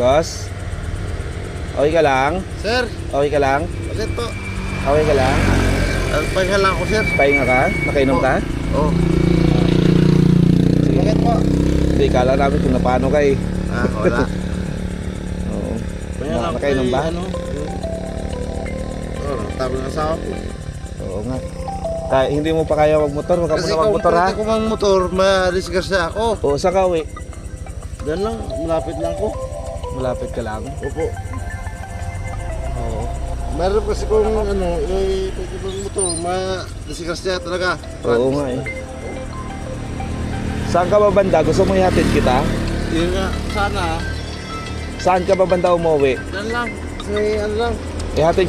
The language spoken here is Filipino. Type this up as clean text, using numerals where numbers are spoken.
Boss? Okay ka lang? Sir, Okay ka lang? bakit po? Okay ka lang? Pahinga lang ako, sir. Pahinga ka? Nakainom ka? Oo. Sige. Bakit po? Hindi, kala namin kung napano ka eh. Wala. Oo. Pahinga lang ako. Nakainom ba? Tabi ng asawa ko. Oo nga. Hindi mo pa kaya magmotor, wag ka Kasi muna magmotor ha? kung mang motor, ma-disgrasya ako. Oo, saan ka uwi? Diyan lang, malapit lang ko. Malapit ka lang. Opo. Oo. Meron kasi kung pwede bang motor, ma-disgrasya talaga. Oo nga eh. Saan ka ba banda? Gusto mo ihatid kita? Yun nga, sana. Saan ka ba banda umuwi? Diyan lang. Kasi ano lang. Ihatid